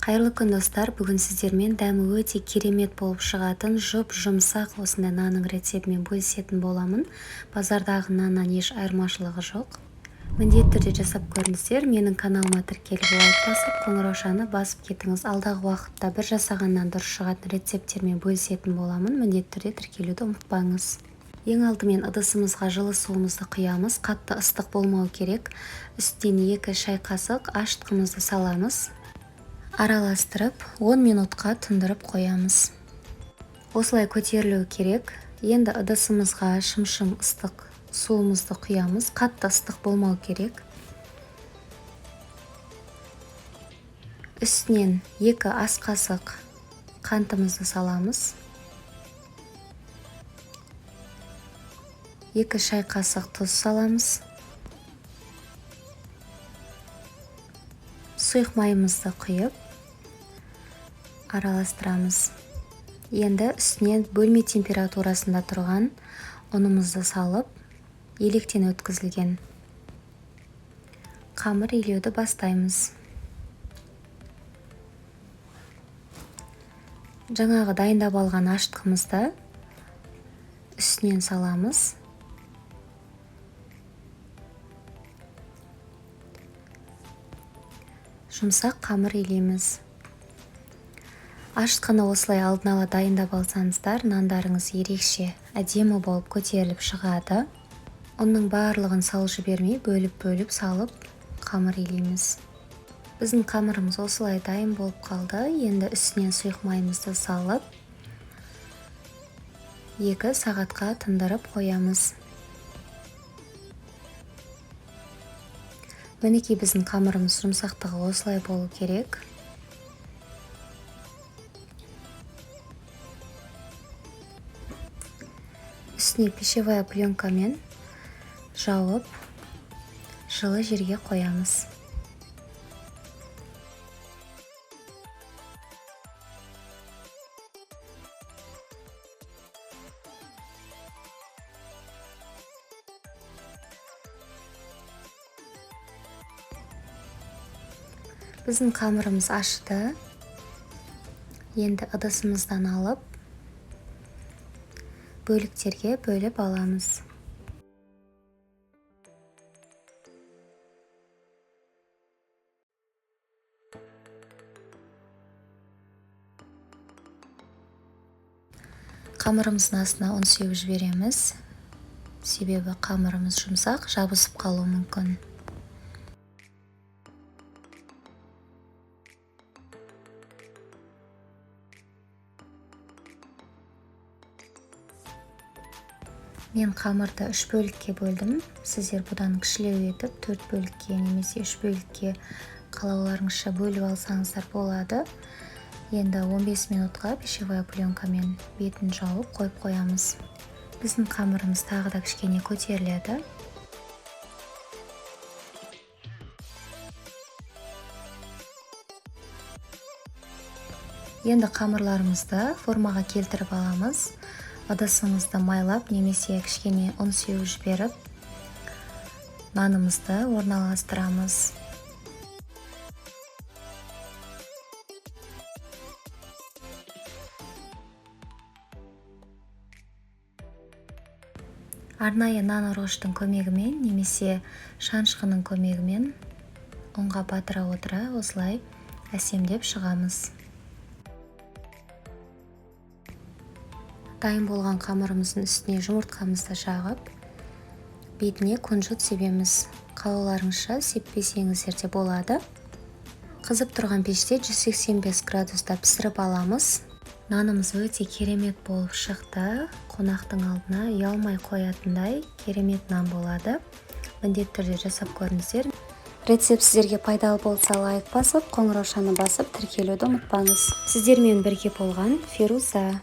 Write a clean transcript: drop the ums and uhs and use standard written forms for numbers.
Қайырлы күн достар, бүгін сіздермен дәмі өте керемет болып шығатын жұп-жұмсақ осындай нанның рецептімен бөлісетін боламын. Базардағы наннан еш айырмашылығы жоқ. Міндетті түрде жасап көріңіздер. Менің каналыма тіркеліп лайк басып, қоңыраушаны басып кетіңіз. Алдағы уақытта бір жасағаннан дұрыс шығатын рецепттермен бөлісетін боламын. Міндетті түрде тіркелуді ұмытпаңыз. Ең алдымен ыдысымызға жылы суымызды құямыз. Қатты ыстық болмау керек. Үстіне 2 шай қасық ашытқымызды саламыз. Араластырып 10 минутқа тұндырып қоямыз. Осылай көтерілуі керек. Енді ыдысымызға шым-шым ыстық суымызды құямыз. Қатты ыстық болмау керек. Үстінен 2 ас қасық қантымызды саламыз. 2 шай қасық тұз саламыз. Сұйық майымызды құйып араластырамыз. Енді үстіне бөлме температурасында тұрған ұнымызды салып, електен өткізілген қамыр илеуді бастаймыз. Жаңағы дайындап алған ашытқымызды үстінен саламыз. Жұмсақ қамыр илейміз. Ашытқыны осылай алдын ала дайындап алсаңыздар, нандарыңыз ерекше әдемі болып көтеріліп шығады. Оның барлығын салып жібермей, бөліп салып қамыр илейміз. Біздің қамырымыз осылай дайын болып қалды. Енді үстінен сұйық майымызды салып 2 сағатқа тұндырып қоямыз. Мінекей біздің қамырымыз жұмсақтығы осылай болу керек. Үстіне пищевая пленкамен жауып, жылы жерге қоямыз. Біздің қамырымыз ашыды. Енді ыдысымыздан алып, бөліктерге бөліп аламыз. Қамырымыздың астына ұн сеуіп жібереміз. Себебі қамырымыз жұмсақ, жабысып қалуы мүмкін. Мен қамырды 3 бөлікке бөлдім. Сіздер бұдан кішілеу етіп 4 бөлікке немесе 3 бөлікке қалауларыңызша бөліп алсаңыздар болады. Енді 15 минутқа пищевая пленкамен бетін жауып қойып қоямыз. Біздің қамырымыз тағы да кішкене көтеріледі. Енді қамырларымызды формаға келтіріп аламыз. Ыдысымызды майлап немесе кішкене ұн сеуіп жіберіп, нанымызды орналастырамыз. Арнайы нан ұрғыштың көмегімен немесе шанышқының көмегімен ұнға батыра отыра осылай әсемдеп шығамыз. Дайын болған қамырымыздың үстіне жұмыртқамызды жағып, бетіне күнжіт себеміз. Қалауларыңызша сеппесеңіздер де болады. Қызып тұрған пеште 185 градуста пісіріп аламыз. Нанымыз өте керемет болып шықты. Қонақтың алдына ұялмай қоятындай керемет нан болады. Міндетті түрде жасап көріңіздер. Рецепт сіздерге пайдалы болса лайк басып, қоңыраушаны басып тіркелуді ұмытпаңыз. Сіздермен бірге болған Феруза.